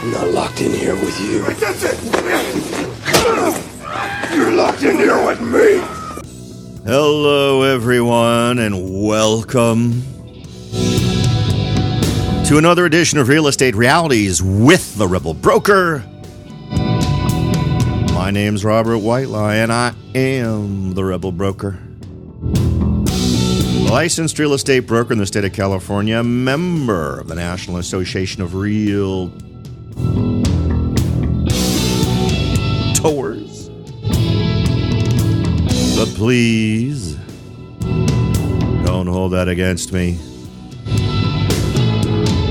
I'm not locked in here with you. You're locked in here with me. Hello, everyone, and welcome to another edition of Real Estate Realities with the Rebel Broker. My name's Robert Whitelaw, and I am the Rebel Broker. Licensed real estate broker in the state of California, member of the National Association of Realtors. But please, don't hold that against me.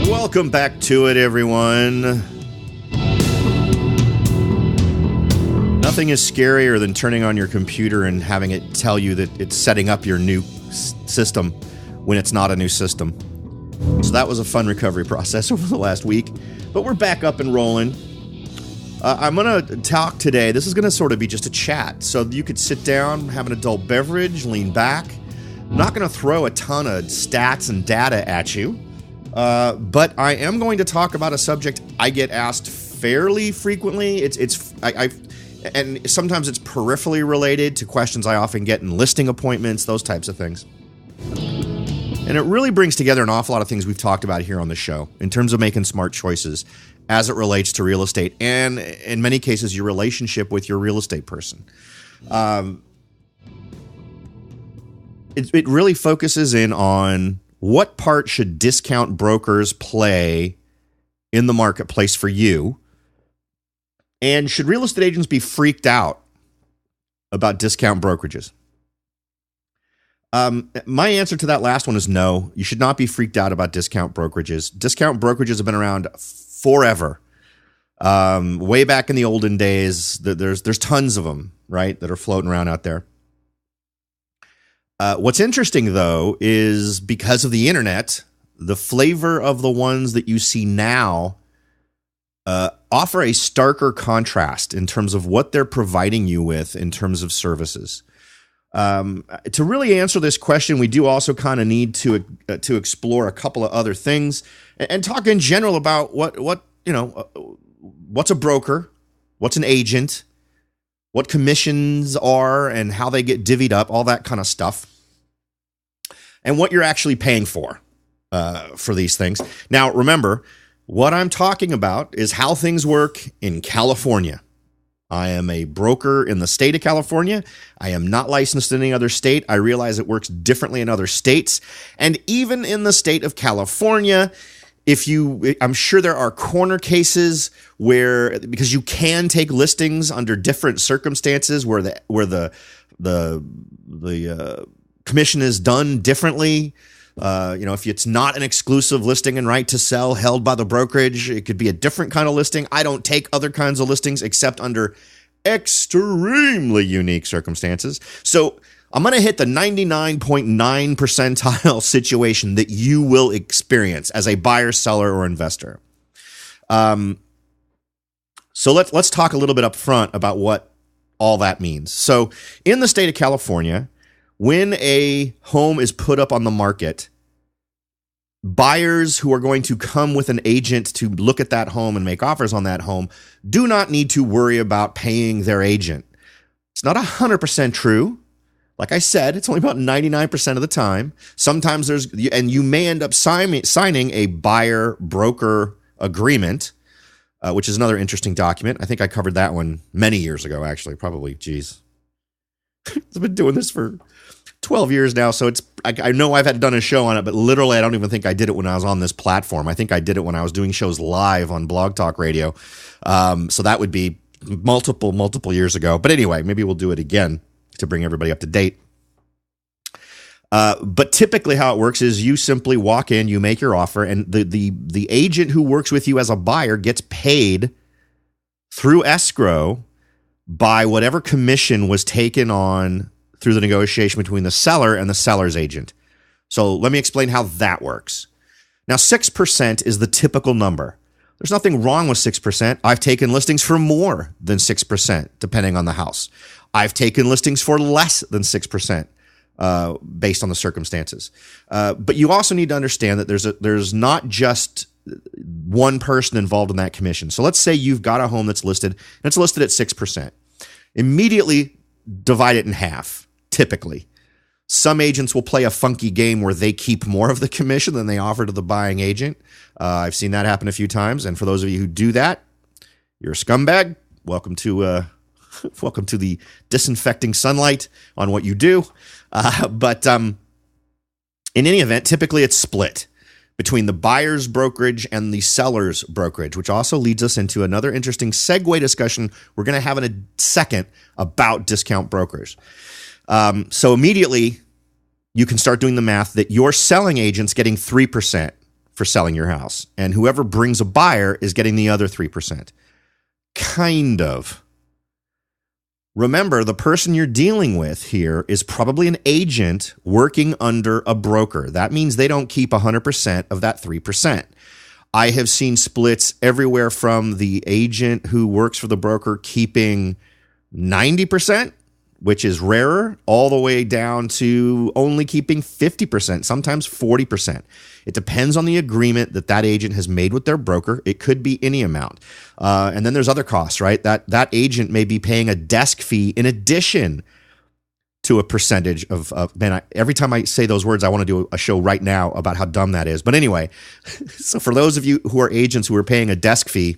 Welcome back to it, everyone. Nothing is scarier than turning on your computer and having it tell you that it's setting up your new system when it's not a new system. So that was a fun recovery process over the last week. But we're back up and rolling. I'm going to talk today. This is going to sort of be just a chat. So you could sit down, have an adult beverage, lean back. I'm not going to throw a ton of stats and data at you. But I am going to talk about a subject I get asked fairly frequently. And sometimes it's peripherally related to questions I often get in listing appointments, those types of things. And it really brings together an awful lot of things we've talked about here on the show in terms of making smart choices as it relates to real estate and, in many cases, your relationship with your real estate person. It really focuses in on what part should discount brokers play in the marketplace for you. And should real estate agents be freaked out about discount brokerages? My answer to that last one is no. You should not be freaked out about discount brokerages. Discount brokerages have been around forever. Way back in the olden days, there's tons of them, right, that are floating around out there. What's interesting, though, is because of the internet, the flavor of the ones that you see now offer a starker contrast in terms of what they're providing you with in terms of services. To really answer this question, we do also kind of need to explore a couple of other things and talk in general about what's a broker, what's an agent, what commissions are and how they get divvied up, all that kind of stuff, and what you're actually paying for these things. Now, remember, what I'm talking about is how things work in California. I am a broker in the state of California. I am not licensed in any other state. I realize it works differently in other states. And even in the state of California, I'm sure there are corner cases because you can take listings under different circumstances where the commission is done differently. If it's not an exclusive listing and right to sell held by the brokerage, it could be a different kind of listing. I don't take other kinds of listings except under extremely unique circumstances. So I'm going to hit the 99.9 percentile situation that you will experience as a buyer, seller, or investor. So let's talk a little bit up front about what all that means. So in the state of California, when a home is put up on the market, buyers who are going to come with an agent to look at that home and make offers on that home do not need to worry about paying their agent. It's not 100% true. Like I said, it's only about 99% of the time. Sometimes you may end up signing a buyer-broker agreement, which is another interesting document. I think I covered that one many years ago, actually, probably, I've been doing this for 12 years now, so I know I've had done a show on it, but literally I don't even think I did it when I was on this platform. I think I did it when I was doing shows live on Blog Talk Radio. So that would be multiple years ago. But anyway, maybe we'll do it again to bring everybody up to date. But typically how it works is you simply walk in, you make your offer, and the agent who works with you as a buyer gets paid through escrow by whatever commission was taken on through the negotiation between the seller and the seller's agent. So let me explain how that works. Now, 6% is the typical number. There's nothing wrong with 6%. I've taken listings for more than 6%, depending on the house. I've taken listings for less than 6%, based on the circumstances. But you also need to understand that there's not just one person involved in that commission. So let's say you've got a home that's listed, and it's listed at 6%. Immediately divide it in half, typically. Some agents will play a funky game where they keep more of the commission than they offer to the buying agent. I've seen that happen a few times. And for those of you who do that, you're a scumbag. Welcome to the disinfecting sunlight on what you do. But in any event, typically it's split between the buyer's brokerage and the seller's brokerage, which also leads us into another interesting segue discussion we're going to have in a second about discount brokers. So immediately you can start doing the math that your selling agent's getting 3% for selling your house, and whoever brings a buyer is getting the other 3%. Kind of. Remember, the person you're dealing with here is probably an agent working under a broker. That means they don't keep 100% of that 3%. I have seen splits everywhere from the agent who works for the broker keeping 90%, which is rarer, all the way down to only keeping 50%, sometimes 40%. It depends on the agreement that agent has made with their broker. It could be any amount. And then there's other costs, right? That agent may be paying a desk fee in addition to a percentage of man, every time I say those words, I want to do a show right now about how dumb that is. But anyway, so for those of you who are agents who are paying a desk fee,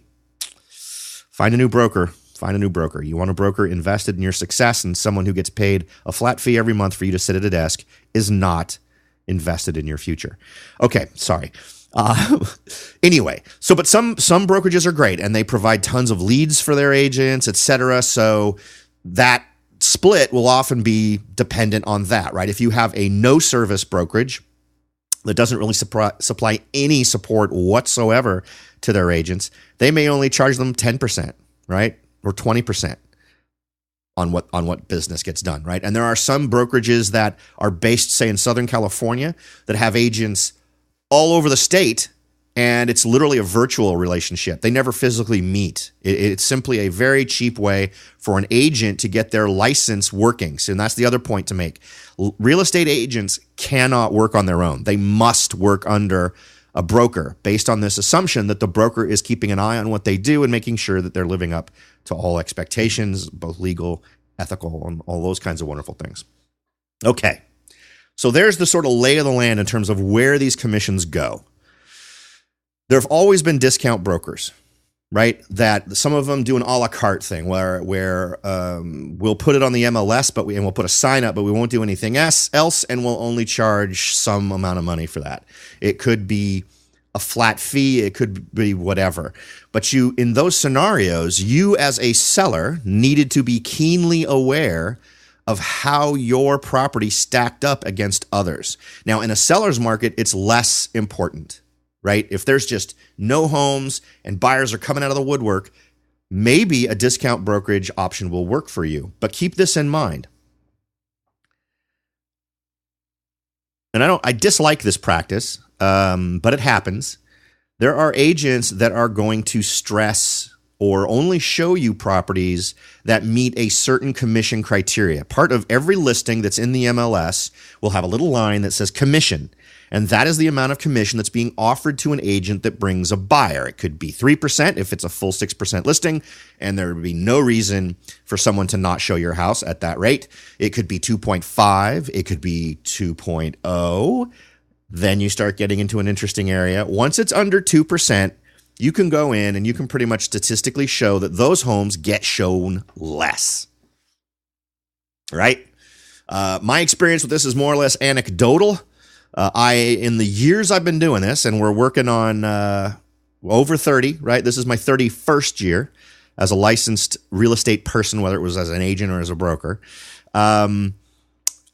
find a new broker. Find a new broker. You want a broker invested in your success, and someone who gets paid a flat fee every month for you to sit at a desk is not invested in your future. Okay, sorry. Anyway, but some brokerages are great, and they provide tons of leads for their agents, etc. So that split will often be dependent on that, right? If you have a no-service brokerage that doesn't really supply any support whatsoever to their agents, they may only charge them 10%, right? Or 20% on what business gets done, right? And there are some brokerages that are based, say, in Southern California that have agents all over the state, and it's literally a virtual relationship. They never physically meet. It's simply a very cheap way for an agent to get their license working. So, and that's the other point to make. Real estate agents cannot work on their own. They must work under a broker based on this assumption that the broker is keeping an eye on what they do and making sure that they're living up to all expectations, both legal, ethical, and all those kinds of wonderful things. Okay, so there's the sort of lay of the land in terms of where these commissions go. There have always been discount brokers, right? That some of them do an a la carte thing where we'll put it on the MLS, and we'll put a sign up, but we won't do anything else, and we'll only charge some amount of money for that. It could be a flat fee, it could be whatever. But in those scenarios, you as a seller needed to be keenly aware of how your property stacked up against others. Now, in a seller's market, it's less important, right? If there's just no homes and buyers are coming out of the woodwork, maybe a discount brokerage option will work for you. But keep this in mind. And I dislike this practice, but it happens. There are agents that are going to stress or only show you properties that meet a certain commission criteria. Part of every listing that's in the MLS will have a little line that says commission, and that is the amount of commission that's being offered to an agent that brings a buyer. It could be 3% if it's a full 6% listing, and there would be no reason for someone to not show your house at that rate. It could be 2.5, it could be 2.0. Then you start getting into an interesting area. Once it's under 2%, you can go in and you can pretty much statistically show that those homes get shown less, right? My experience with this is more or less anecdotal. In the years I've been doing this, and we're working on over 30, right? This is my 31st year as a licensed real estate person, whether it was as an agent or as a broker.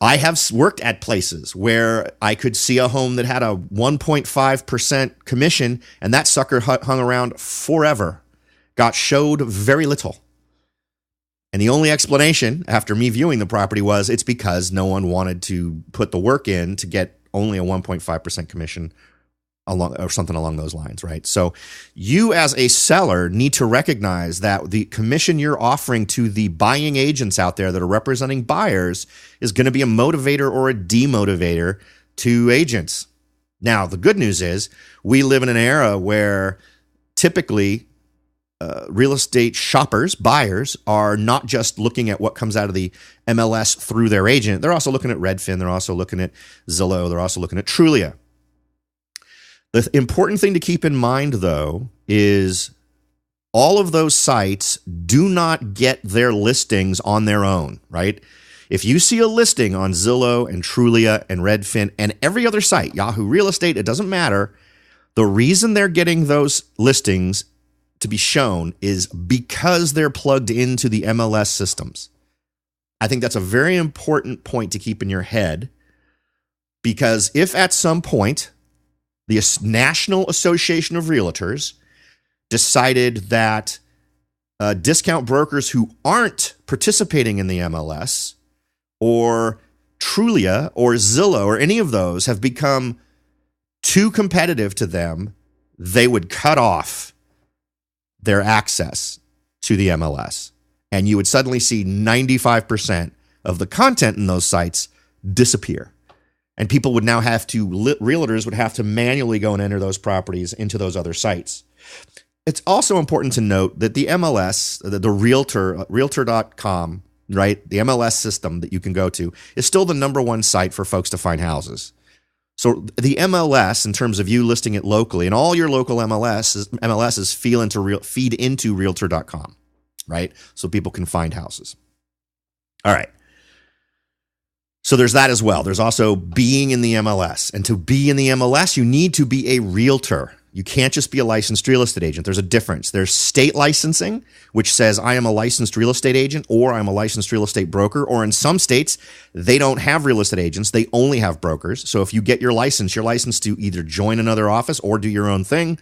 I have worked at places where I could see a home that had a 1.5% commission, and that sucker hung around forever, got showed very little. And the only explanation after me viewing the property was it's because no one wanted to put the work in to get only a 1.5% commission or something along those lines, right? So you as a seller need to recognize that the commission you're offering to the buying agents out there that are representing buyers is going to be a motivator or a demotivator to agents. Now, the good news is we live in an era where typically real estate shoppers, buyers, are not just looking at what comes out of the MLS through their agent. They're also looking at Redfin. They're also looking at Zillow. They're also looking at Trulia. The important thing to keep in mind, though, is all of those sites do not get their listings on their own, right? If you see a listing on Zillow and Trulia and Redfin and every other site, Yahoo Real Estate, it doesn't matter. The reason they're getting those listings to be shown is because they're plugged into the MLS systems. I think that's a very important point to keep in your head, because if at some point the National Association of Realtors decided that discount brokers who aren't participating in the MLS or Trulia or Zillow or any of those have become too competitive to them, they would cut off their access to the MLS. And you would suddenly see 95% of the content in those sites disappear. And people would now have to, realtors would have to manually go and enter those properties into those other sites. It's also important to note that the MLS, the realtor.com, right? The MLS system that you can go to is still the number one site for folks to find houses. So the MLS, in terms of you listing it locally, and all your local MLSs feed into realtor.com, right? So people can find houses. All right. So there's that as well. There's also being in the MLS. And to be in the MLS, you need to be a realtor. You can't just be a licensed real estate agent. There's a difference. There's state licensing, which says I am a licensed real estate agent or I'm a licensed real estate broker. Or in some states, they don't have real estate agents. They only have brokers. So if you get your license, you're licensed to either join another office or do your own thing.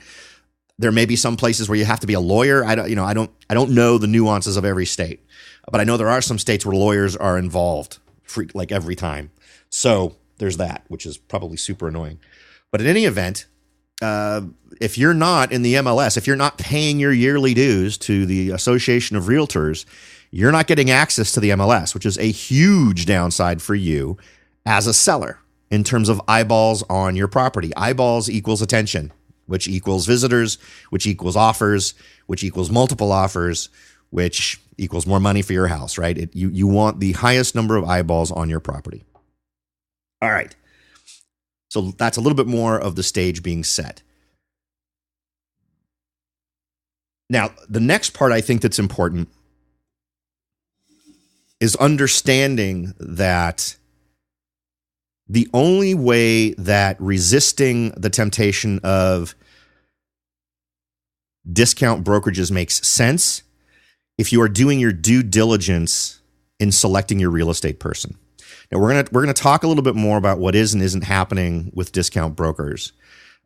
There may be some places where you have to be a lawyer. I don't know the nuances of every state, but I know there are some states where lawyers are involved like every time. So there's that, which is probably super annoying. But in any event, if you're not in the MLS, if you're not paying your yearly dues to the Association of Realtors, you're not getting access to the MLS, which is a huge downside for you as a seller in terms of eyeballs on your property. Eyeballs equals attention, which equals visitors, which equals offers, which equals multiple offers, which equals more money for your house, right? You want the highest number of eyeballs on your property. All right. So that's a little bit more of the stage being set. Now, the next part I think that's important is understanding that the only way that resisting the temptation of discount brokerages makes sense if you are doing your due diligence in selecting your real estate person. Now, we're gonna talk a little bit more about what is and isn't happening with discount brokers.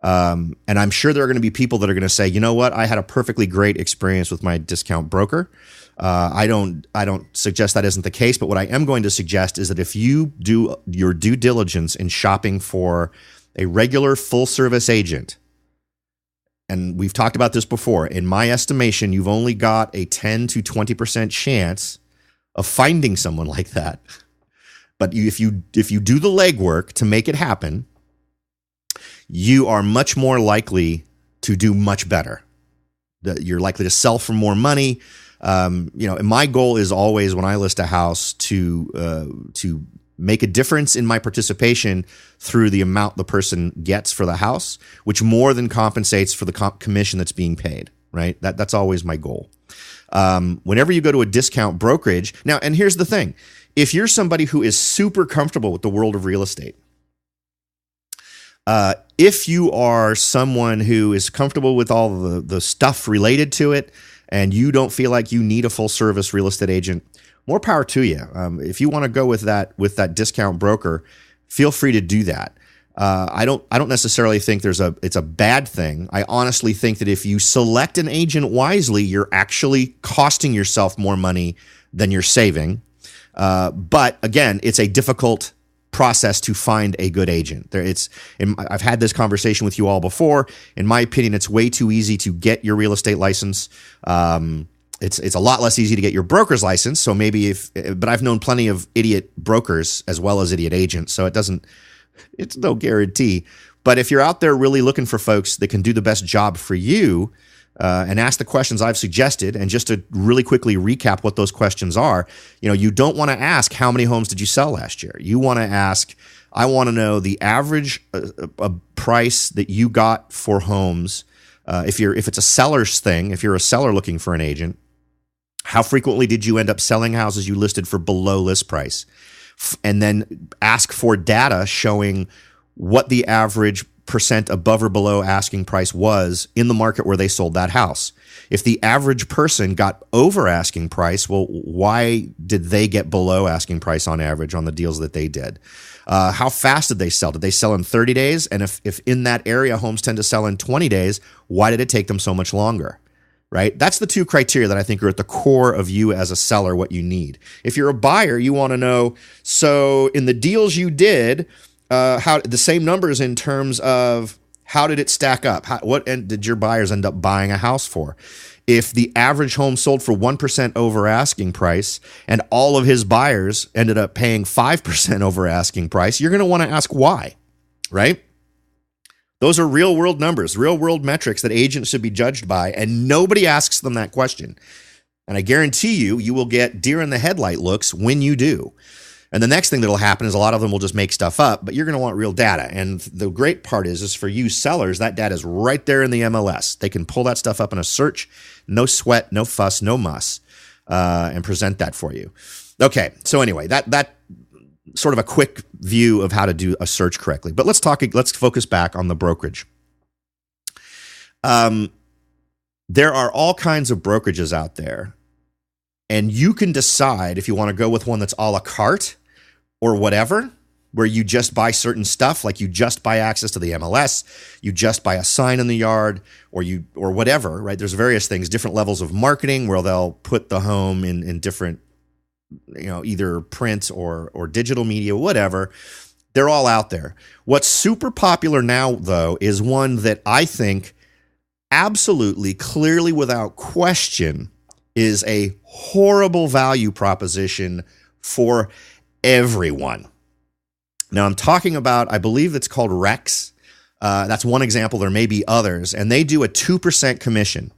And I'm sure there are going to be people that are going to say, you know what, I had a perfectly great experience with my discount broker. I don't suggest that isn't the case, but what I am going to suggest is that if you do your due diligence in shopping for a regular full service agent, and we've talked about this before, in my estimation, you've only got a 10 to 20% chance of finding someone like that. But if you do the legwork to make it happen, you are much more likely to do much better. You're likely to sell for more money. And my goal is always, when I list a house, to make a difference in my participation through the amount the person gets for the house, which more than compensates for the commission that's being paid. Right? That's always my goal. Whenever you go to a discount brokerage, now, and here's the thing. If you're somebody who is super comfortable with the world of real estate, if you are someone who is comfortable with all the stuff related to it, and you don't feel like you need a full service real estate agent, more power to you. If you want to go with that discount broker, feel free to do that. I don't necessarily think it's a bad thing. I honestly think that if you select an agent wisely, you're actually costing yourself more money than you're saving. But again, it's a difficult process to find a good agent. I've had this conversation with you all before. In my opinion, it's way too easy to get your real estate license. It's a lot less easy to get your broker's license. So but I've known plenty of idiot brokers as well as idiot agents. So it's no guarantee. But if you're out there really looking for folks that can do the best job for you, and ask the questions I've suggested, and just to really quickly recap what those questions are, you don't want to ask how many homes did you sell last year. You want to ask, I want to know the average price that you got for homes. If it's a seller's thing, if you're a seller looking for an agent, how frequently did you end up selling houses you listed for below list price? And then ask for data showing what the average percent above or below asking price was in the market where they sold that house. If the average person got over asking price, well, why did they get below asking price on average on the deals that they did? How fast did they sell? Did they sell in 30 days? And if in that area homes tend to sell in 20 days, why did it take them so much longer? Right? That's the two criteria that I think are at the core of you as a seller, what you need. If you're a buyer, you want to know, so in the deals you did, how the same numbers in terms of how did it stack up? What did your buyers end up buying a house for? If the average home sold for 1% over asking price and all of his buyers ended up paying 5% over asking price, you're going to want to ask why, right? Those are real world numbers, real world metrics that agents should be judged by, and nobody asks them that question. And I guarantee you will get deer in the headlight looks when you do. And the next thing that'll happen is a lot of them will just make stuff up, but you're going to want real data. And the great part is for you sellers, that data is right there in the MLS. They can pull that stuff up in a search, no sweat, no fuss, no muss, and present that for you. Okay, so anyway, that sort of a quick view of how to do a search correctly. But let's focus back on the brokerage. There are all kinds of brokerages out there, and you can decide if you want to go with one that's a la carte or whatever, where you just buy certain stuff, like you just buy access to the MLS, you just buy a sign in the yard, or whatever, right? There's various things, different levels of marketing where they'll put the home in different, either print or digital media, whatever. They're all out there. What's super popular now, though, is one that I think absolutely, clearly, without question, is a horrible value proposition for everyone. Now, I'm talking about, I believe it's called Rex. That's one example. There may be others. And they do a 2% commission.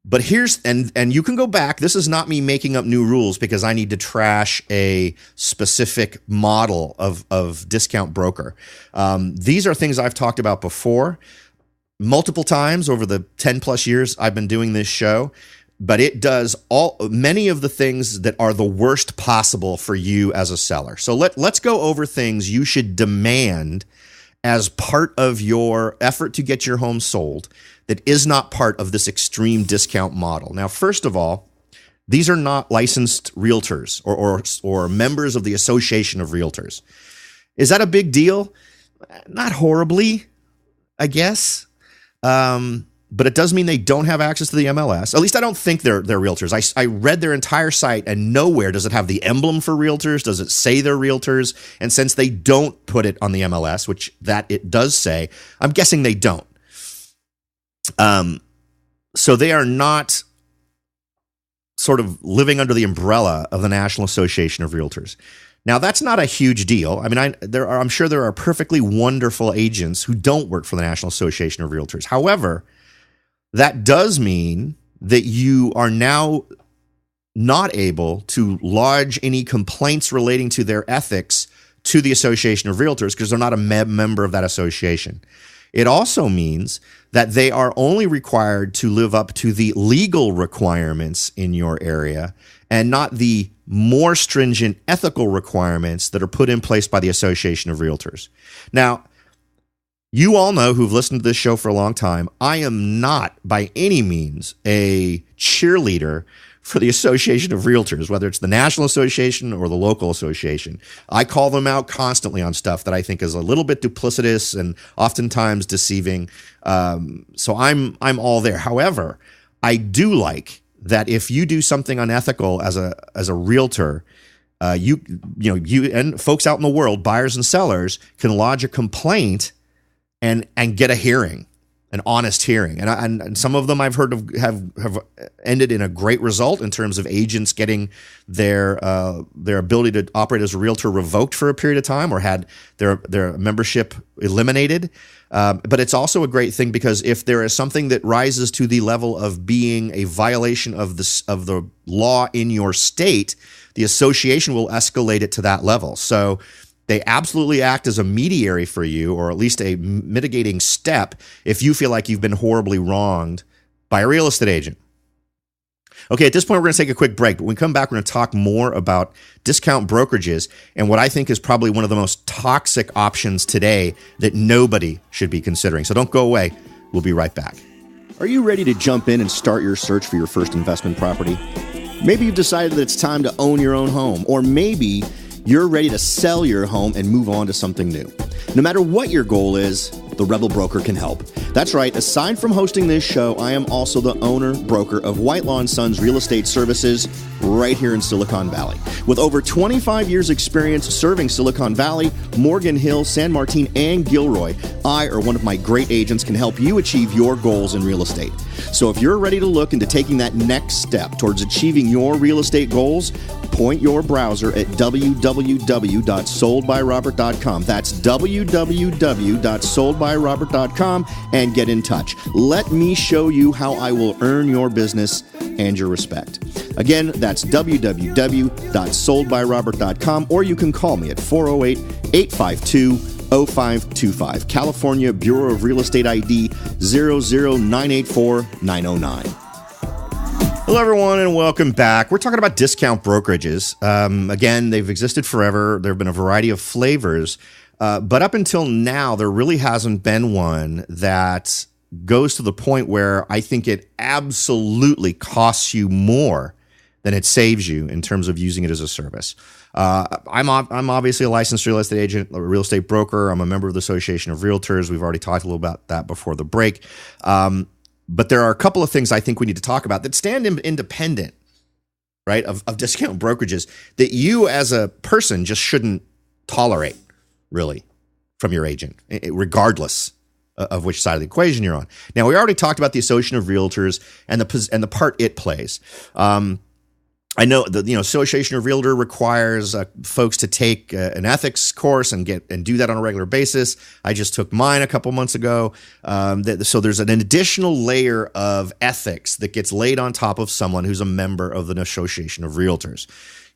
But here's, and you can go back. This is not me making up new rules because I need to trash a specific model of discount broker. These are things I've talked about before multiple times over the 10 plus years I've been doing this show. But it does many of the things that are the worst possible for you as a seller. So let's go over things you should demand as part of your effort to get your home sold that is not part of this extreme discount model. Now, first of all, these are not licensed realtors or members of the Association of Realtors. Is that a big deal? Not horribly, I guess. But it does mean they don't have access to the MLS. At least I don't think they're realtors. I read their entire site, and nowhere does it have the emblem for realtors. Does it say they're realtors? And since they don't put it on the MLS, which that it does say, I'm guessing they don't. So they are not sort of living under the umbrella of the National Association of Realtors. Now, that's not a huge deal. I mean, I'm sure there are perfectly wonderful agents who don't work for the National Association of Realtors. However, that does mean that you are now not able to lodge any complaints relating to their ethics to the Association of Realtors because they're not a member of that association. It also means that they are only required to live up to the legal requirements in your area and not the more stringent ethical requirements that are put in place by the Association of Realtors. Now, you all know who've listened to this show for a long time, I am not by any means a cheerleader for the Association of Realtors, whether it's the National Association or the local association. I call them out constantly on stuff that I think is a little bit duplicitous and oftentimes deceiving. So I'm all there. However, I do like that if you do something unethical as a realtor, you and folks out in the world, buyers and sellers, can lodge a complaint and get a hearing. an honest hearing. And some of them I've heard of have ended in a great result in terms of agents getting their ability to operate as a realtor revoked for a period of time or had their membership eliminated. But it's also a great thing because if there is something that rises to the level of being a violation of the law in your state, the association will escalate it to that level. So they absolutely act as a mediary for you, or at least a mitigating step if you feel like you've been horribly wronged by a real estate agent. Okay, at this point, we're going to take a quick break. But when we come back, we're going to talk more about discount brokerages and what I think is probably one of the most toxic options today that nobody should be considering. So don't go away. We'll be right back. Are you ready to jump in and start your search for your first investment property? Maybe you've decided that it's time to own your own home, or maybe you're ready to sell your home and move on to something new. No matter what your goal is, the Rebel Broker can help. That's right, aside from hosting this show, I am also the owner, broker of Whitelaw & Sons Real Estate Services right here in Silicon Valley. With over 25 years experience serving Silicon Valley, Morgan Hill, San Martin, and Gilroy, I or one of my great agents can help you achieve your goals in real estate. So if you're ready to look into taking that next step towards achieving your real estate goals, point your browser at www.soldbyrobert.com. That's www.soldbyrobert.com and get in touch. Let me show you how I will earn your business and your respect. Again, that's www.soldbyrobert.com, or you can call me at 408-852-0525. California Bureau of Real Estate ID 00984-909. Hello, everyone, and welcome back. We're talking about discount brokerages. Again, they've existed forever. There have been a variety of flavors. But up until now, there really hasn't been one that goes to the point where I think it absolutely costs you more than it saves you in terms of using it as a service. I'm obviously a licensed real estate agent, a real estate broker. I'm a member of the Association of Realtors. We've already talked a little about that before the break. But there are a couple of things I think we need to talk about that stand independent, right, of discount brokerages that you as a person just shouldn't tolerate, really, from your agent, regardless of which side of the equation you're on. Now, we already talked about the Association of Realtors and the part it plays. I know the Association of Realtor requires folks to take an ethics course and do that on a regular basis. I just took mine a couple months ago. So there's an additional layer of ethics that gets laid on top of someone who's a member of the Association of Realtors.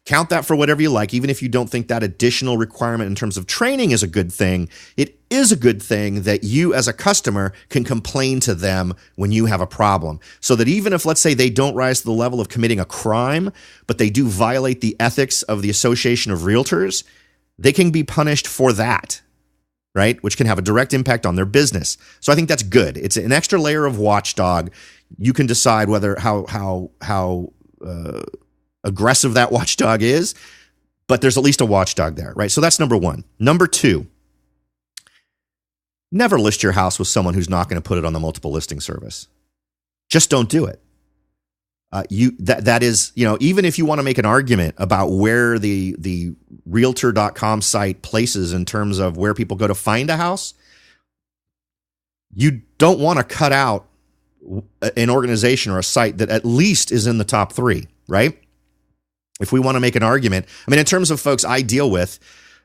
Count that for whatever you like, even if you don't think that additional requirement in terms of training is a good thing. It is a good thing that you as a customer can complain to them when you have a problem. So that even if, let's say, they don't rise to the level of committing a crime, but they do violate the ethics of the Association of Realtors, they can be punished for that, right? Which can have a direct impact on their business. So I think that's good. It's an extra layer of watchdog. You can decide whether how aggressive that watchdog is, but there's at least a watchdog there, right? So that's number one. Number two, never list your house with someone who's not going to put it on the multiple listing service. Just don't do it. That is, even if you want to make an argument about where the realtor.com site places in terms of where people go to find a house, you don't want to cut out an organization or a site that at least is in the top three, right? If we want to make an argument, in terms of folks I deal with,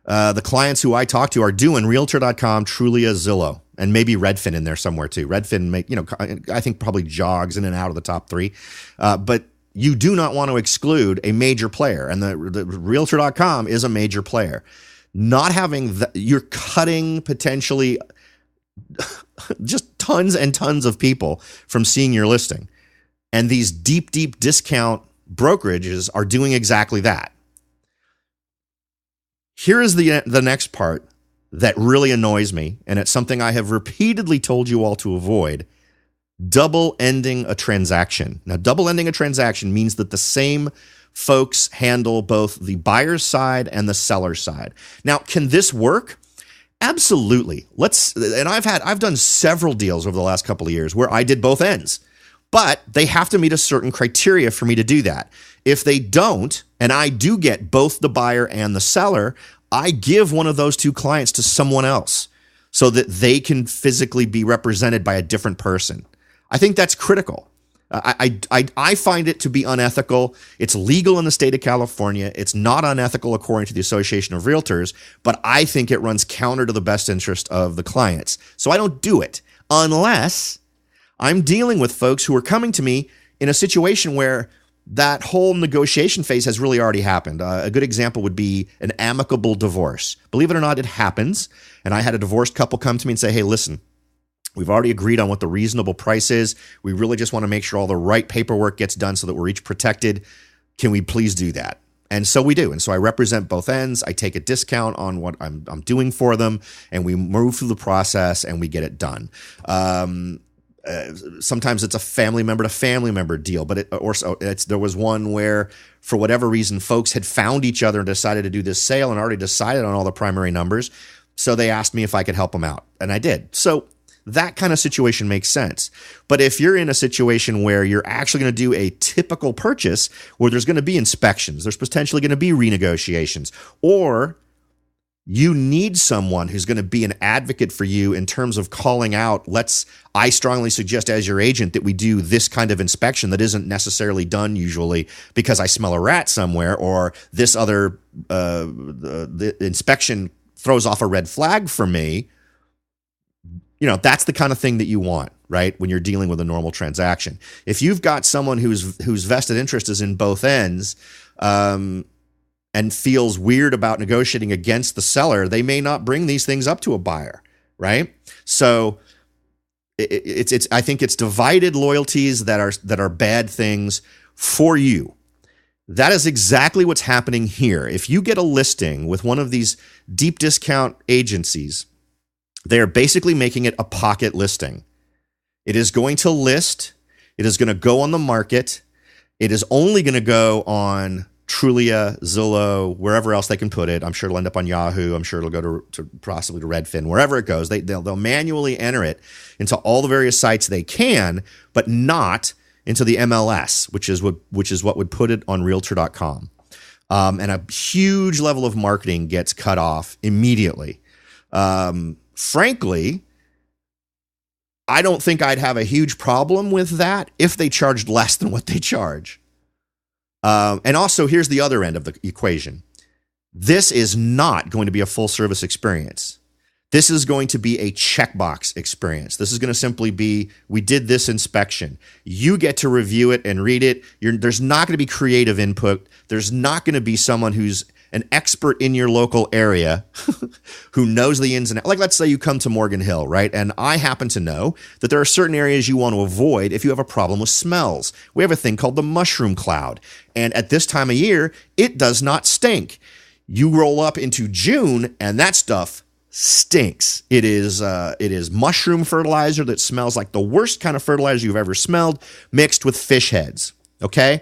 the clients who I talk to are doing Realtor.com, Trulia, Zillow, and maybe Redfin in there somewhere too. Redfin, I think probably jogs in and out of the top three. But you do not want to exclude a major player, and the Realtor.com is a major player. Not having you're cutting potentially just tons and tons of people from seeing your listing, and these deep discount brokerages are doing exactly that. Here is the next part that really annoys me, and it's something I have repeatedly told you all to avoid: double-ending a transaction. Now, double-ending a transaction means that the same folks handle both the buyer's side and the seller's side. Now, can this work? Absolutely. I've done several deals over the last couple of years where I did both ends. But they have to meet a certain criteria for me to do that. If they don't, and I do get both the buyer and the seller, I give one of those two clients to someone else. so that they can physically be represented by a different person. I think that's critical. I find it to be unethical. It's legal in the state of California. It's not unethical according to the Association of Realtors, but I think it runs counter to the best interest of the clients. So I don't do it unless I'm dealing with folks who are coming to me in a situation where that whole negotiation phase has really already happened. A good example would be an amicable divorce. Believe it or not, it happens. And I had a divorced couple come to me and say, hey, listen, we've already agreed on what the reasonable price is. We really just want to make sure all the right paperwork gets done so that we're each protected. Can we please do that? And so we do. And so I represent both ends. I take a discount on what I'm doing for them, and we move through the process and we get it done. Sometimes it's a family member to family member deal, but there was one where, for whatever reason, folks had found each other and decided to do this sale and already decided on all the primary numbers. So they asked me if I could help them out, and I did. So that kind of situation makes sense. But if you're in a situation where you're actually going to do a typical purchase where there's going to be inspections, there's potentially going to be renegotiations, or you need someone who's going to be an advocate for you in terms of calling out, I strongly suggest as your agent that we do this kind of inspection that isn't necessarily done usually because I smell a rat somewhere, or this other the inspection throws off a red flag for me. You know, that's the kind of thing that you want, right? When you're dealing with a normal transaction. If you've got someone whose vested interest is in both ends, and feels weird about negotiating against the seller, they may not bring these things up to a buyer, right? So I think it's divided loyalties that are bad things for you. That is exactly what's happening here. If you get a listing with one of these deep discount agencies, they're basically making it a pocket listing. It is going to list. It is going to go on the market. It is only going to go on Trulia, Zillow, wherever else they can put it. I'm sure it'll end up on Yahoo. I'm sure it'll go to possibly to Redfin, wherever it goes. They'll manually enter it into all the various sites they can, but not into the MLS, which is what would put it on Realtor.com. And a huge level of marketing gets cut off immediately. Frankly, I don't think I'd have a huge problem with that if they charged less than what they charge. And also, here's the other end of the equation. This is not going to be a full service experience. This is going to be a checkbox experience. This is going to simply be, we did this inspection. You get to review it and read it. There's not going to be creative input. There's not going to be someone who's an expert in your local area who knows the ins and outs. Like, let's say you come to Morgan Hill, right? And I happen to know that there are certain areas you want to avoid if you have a problem with smells. We have a thing called the mushroom cloud. And at this time of year, it does not stink. You roll up into June and that stuff stinks. It is mushroom fertilizer that smells like the worst kind of fertilizer you've ever smelled, mixed with fish heads. Okay?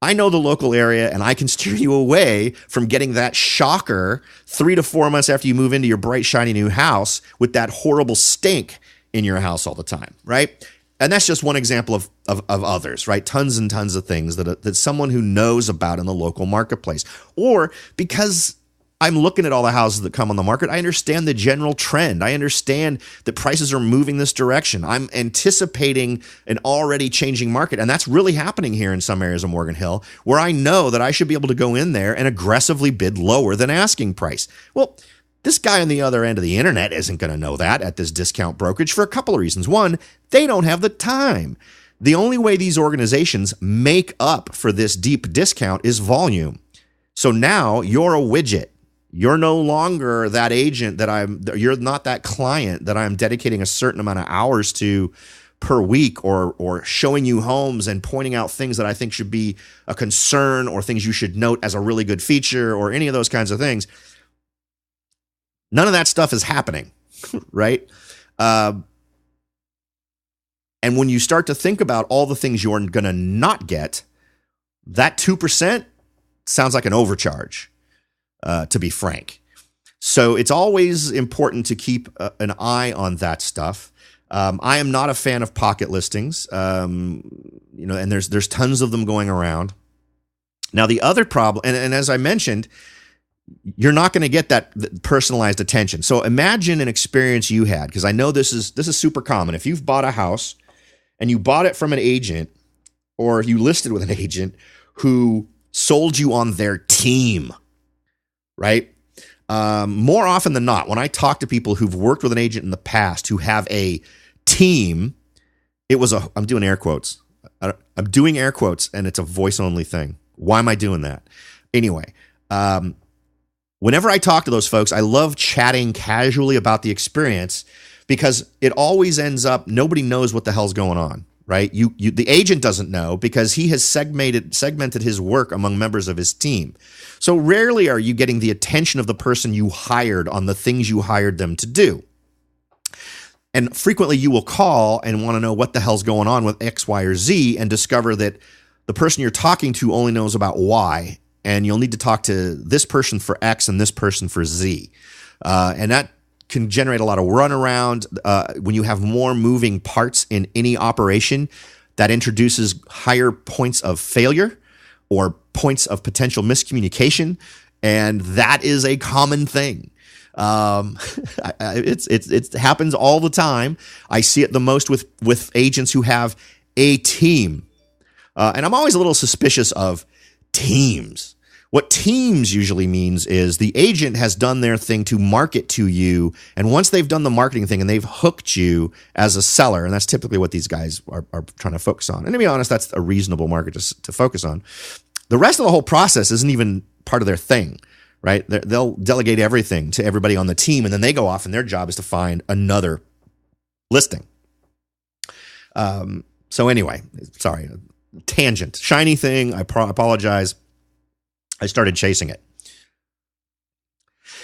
I know the local area, and I can steer you away from getting that shocker 3 to 4 months after you move into your bright, shiny new house with that horrible stink in your house all the time, right? And that's just one example of others, right? Tons and tons of things that someone who knows about in the local marketplace. Or because I'm looking at all the houses that come on the market, I understand the general trend. I understand that prices are moving this direction. I'm anticipating an already changing market, and that's really happening here in some areas of Morgan Hill, where I know that I should be able to go in there and aggressively bid lower than asking price. Well, this guy on the other end of the internet isn't going to know that at this discount brokerage for a couple of reasons. One, they don't have the time. The only way these organizations make up for this deep discount is volume. So now you're a widget. You're no longer that agent you're not that client that I'm dedicating a certain amount of hours to per week, or showing you homes and pointing out things that I think should be a concern or things you should note as a really good feature or any of those kinds of things. None of that stuff is happening, right? And when you start to think about all the things you're going to not get, that 2% sounds like an overcharge. To be frank. So it's always important to keep an eye on that stuff. I am not a fan of pocket listings, and there's tons of them going around. Now, the other problem, and as I mentioned, you're not going to get that personalized attention. So imagine an experience you had, because I know this is super common. If you've bought a house and you bought it from an agent, or you listed with an agent who sold you on their team, right? More often than not, when I talk to people who've worked with an agent in the past who have a team, I'm doing air quotes. I'm doing air quotes, and it's a voice only thing. Why am I doing that? Anyway, whenever I talk to those folks, I love chatting casually about the experience, because it always ends up nobody knows what the hell's going on, right? The agent doesn't know because he has segmented his work among members of his team. So rarely are you getting the attention of the person you hired on the things you hired them to do. And frequently you will call and want to know what the hell's going on with X, Y, or Z, and discover that the person you're talking to only knows about Y, and you'll need to talk to this person for X and this person for Z. And that can generate a lot of runaround. When you have more moving parts in any operation, that introduces higher points of failure or points of potential miscommunication, and that is a common thing. It happens all the time. I see it the most with agents who have a team, and I'm always a little suspicious of teams. What teams usually means is the agent has done their thing to market to you, and once they've done the marketing thing and they've hooked you as a seller, and that's typically what these guys are trying to focus on. And to be honest, that's a reasonable market to focus on. The rest of the whole process isn't even part of their thing, right? They'll delegate everything to everybody on the team, and then they go off, and their job is to find another listing. So anyway, sorry, tangent, shiny thing. I apologize. I started chasing it.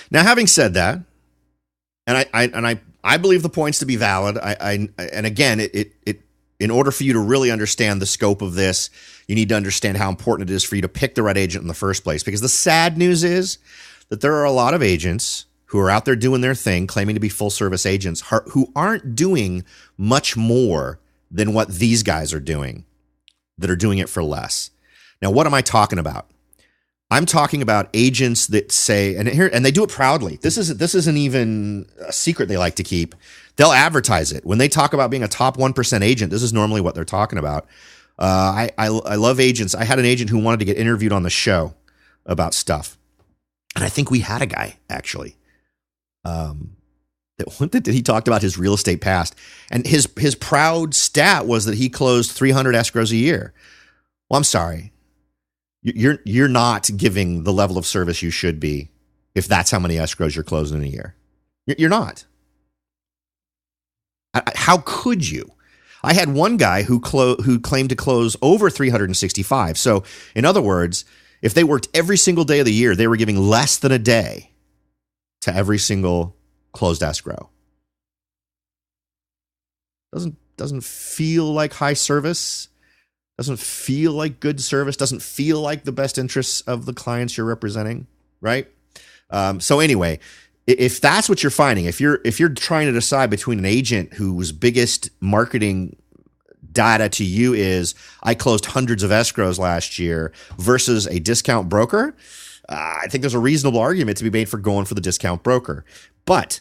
Now, having said that, and I believe the points to be valid. And again, it in order for you to really understand the scope of this, you need to understand how important it is for you to pick the right agent in the first place. Because the sad news is that there are a lot of agents who are out there doing their thing, claiming to be full service agents, who aren't doing much more than what these guys are doing, that are doing it for less. Now, what am I talking about? I'm talking about agents that say, and they do it proudly. This isn't even a secret they like to keep. They'll advertise it. When they talk about being a top 1% agent, this is normally what they're talking about. I love agents. I had an agent who wanted to get interviewed on the show about stuff. And I think we had a guy, actually, that he talked about his real estate past. And his proud stat was that he closed 300 escrows a year. Well, I'm sorry. You're not giving the level of service you should be if that's how many escrows you're closing in a year. You're not. How could you? I had one guy who claimed to close over 365. So, in other words, if they worked every single day of the year, they were giving less than a day to every single closed escrow. Doesn't feel like high service. Doesn't feel like good service. Doesn't feel like the best interests of the clients you're representing, right? So anyway, if that's what you're finding, if you're trying to decide between an agent whose biggest marketing data to you is I closed hundreds of escrows last year versus a discount broker, I think there's a reasonable argument to be made for going for the discount broker. But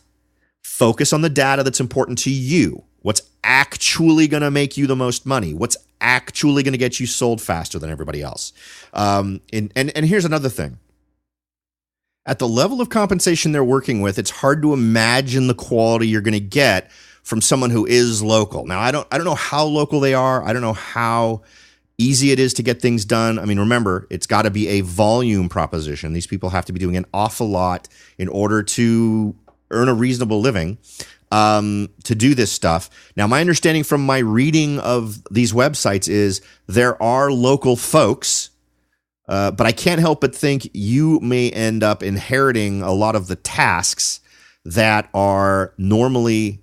focus on the data that's important to you. What's actually going to make you the most money? What's actually going to get you sold faster than everybody else? And here's another thing. At the level of compensation they're working with, it's hard to imagine the quality you're going to get from someone who is local. Now, I don't know how local they are. I don't know how easy it is to get things done. I mean, remember, it's got to be a volume proposition. These people have to be doing an awful lot in order to earn a reasonable living. To do this stuff. Now, my understanding from my reading of these websites is there are local folks, but I can't help but think you may end up inheriting a lot of the tasks that are normally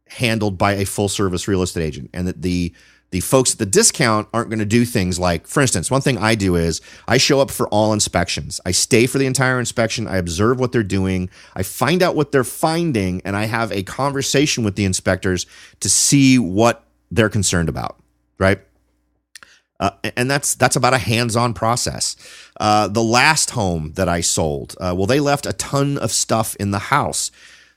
handled by a full service real estate agent, and that the folks at the discount aren't going to do things like, for instance, one thing I do is I show up for all inspections. I stay for the entire inspection. I observe what they're doing. I find out what they're finding, and I have a conversation with the inspectors to see what they're concerned about, right? And that's about a hands-on process. The last home that I sold, well, they left a ton of stuff in the house.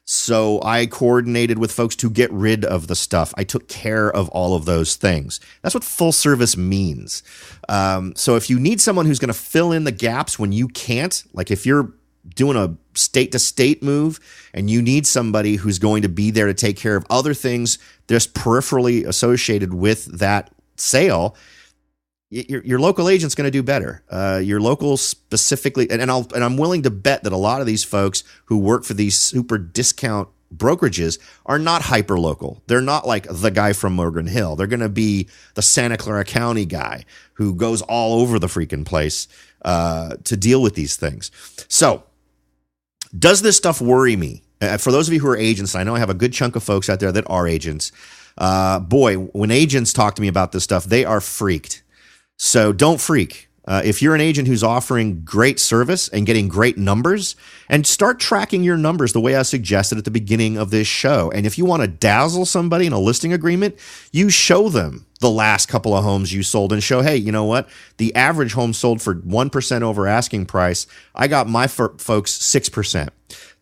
So I coordinated with folks to get rid of the stuff. I took care of all of those things. That's what full service means. So if you need someone who's going to fill in the gaps when you can't, like if you're doing a state-to-state move and you need somebody who's going to be there to take care of other things just peripherally associated with that sale, your local agent's going to do better. Your local specifically, and I'm willing to bet that a lot of these folks who work for these super discount brokerages are not hyper local. They're not like the guy from Morgan Hill. They're going to be the Santa Clara County guy who goes all over the freaking place to deal with these things. So, does this stuff worry me? For those of you who are agents, I know I have a good chunk of folks out there that are agents. Boy, when agents talk to me about this stuff, they are freaked. So don't freak. If you're an agent who's offering great service and getting great numbers, and start tracking your numbers the way I suggested at the beginning of this show. And if you want to dazzle somebody in a listing agreement, you show them the last couple of homes you sold and show, hey, you know what? The average home sold for 1% over asking price. I got my folks 6%.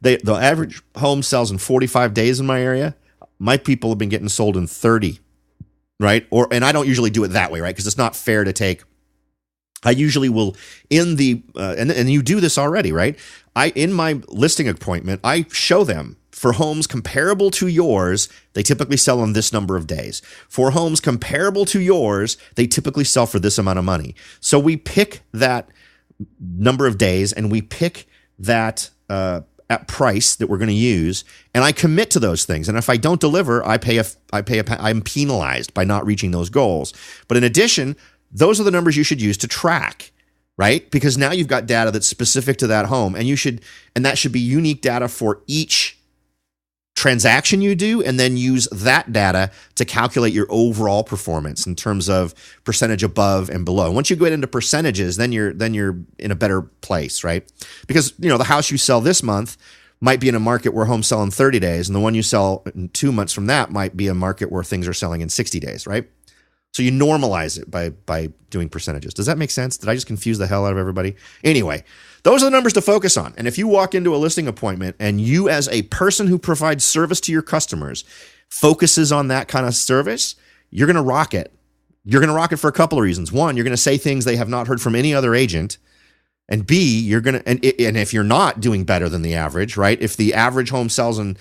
The average home sells in 45 days in my area. My people have been getting sold in 30. Right? And I don't usually do it that way, right? Because it's not fair to take. I usually will in the, and you do this already, right? In my listing appointment, I show them for homes comparable to yours, they typically sell in this number of days. For homes comparable to yours, they typically sell for this amount of money. So we pick that number of days and we pick that, at price that we're going to use, and I commit to those things. And if I don't deliver, I'm penalized by not reaching those goals. But in addition, those are the numbers you should use to track, right? Because now you've got data that's specific to that home, and that should be unique data for each transaction you do, and then use that data to calculate your overall performance in terms of percentage above and below. Once you get into percentages, then you're in a better place, right? Because the house you sell this month might be in a market where homes sell in 30 days, and the one you sell in 2 months from that might be a market where things are selling in 60 days, right? So you normalize it by doing percentages. Does that make sense? Did I just confuse the hell out of everybody? Anyway, those are the numbers to focus on. And if you walk into a listing appointment and you, as a person who provides service to your customers, focuses on that kind of service, you're going to rock it. You're going to rock it for a couple of reasons. One, you're going to say things they have not heard from any other agent. And B, you're going to, and if you're not doing better than the average, right? If the average home sells in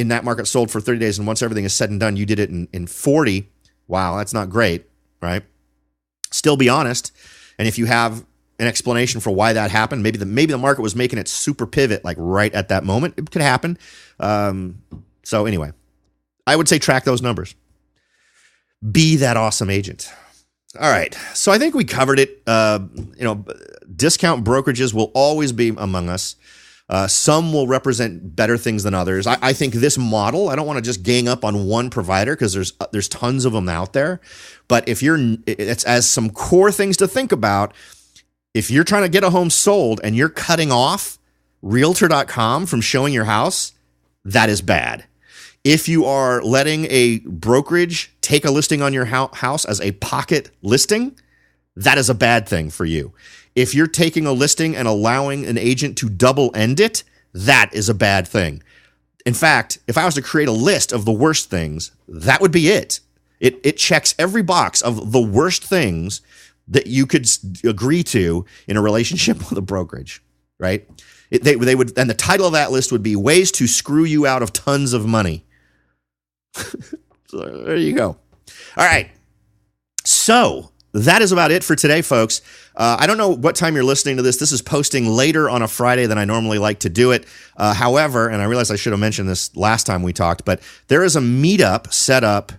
that market sold for 30 days, and once everything is said and done, you did it in 40. Wow, that's not great, right? Still be honest. And if you have an explanation for why that happened, maybe the market was making its super pivot like right at that moment. It could happen. So anyway, I would say track those numbers. Be that awesome agent. All right. So I think we covered it. Discount brokerages will always be among us. Some will represent better things than others. I think this model, I don't want to just gang up on one provider because there's tons of them out there. But it's as some core things to think about. If you're trying to get a home sold and you're cutting off realtor.com from showing your house, that is bad. If you are letting a brokerage take a listing on your house as a pocket listing, that is a bad thing for you. If you're taking a listing and allowing an agent to double end it, that is a bad thing. In fact, if I was to create a list of the worst things, that would be it. It checks every box of the worst things that you could agree to in a relationship with a brokerage, right? They would, and the title of that list would be Ways to Screw You Out of Tons of Money. So there you go. All right. So that is about it for today, folks. I don't know what time you're listening to this. This is posting later on a Friday than I normally like to do it. However, and I realize I should have mentioned this last time we talked, but there is a meetup set up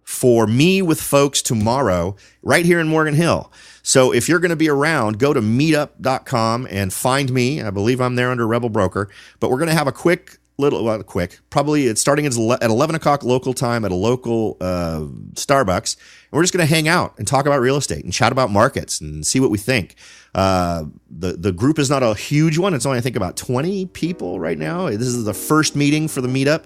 for me with folks tomorrow right here in Morgan Hill. So if you're going to be around, go to meetup.com and find me. I believe I'm there under Rebel Broker, but we're going to have a quick quick. Probably it's starting at 11 o'clock local time at a local Starbucks. And we're just going to hang out and talk about real estate and chat about markets and see what we think. The group is not a huge one. It's only, I think, about 20 people right now. This is the first meeting for the meetup.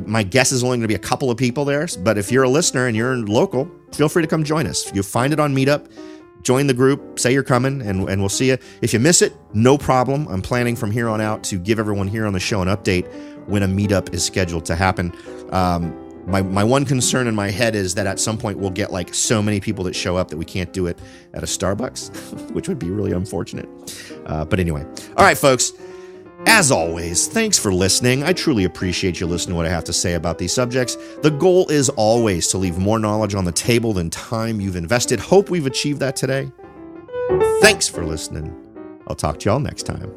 My guess is only going to be a couple of people there. But if you're a listener and you're local, feel free to come join us. You find it on Meetup. Join the group, say you're coming, and we'll see you. If you miss it, no problem. I'm planning from here on out to give everyone here on the show an update when a meetup is scheduled to happen. My one concern in my head is that at some point we'll get like so many people that show up that we can't do it at a Starbucks, which would be really unfortunate. But anyway. All right, folks. As always, thanks for listening. I truly appreciate you listening to what I have to say about these subjects. The goal is always to leave more knowledge on the table than time you've invested. Hope we've achieved that today. Thanks for listening. I'll talk to y'all next time.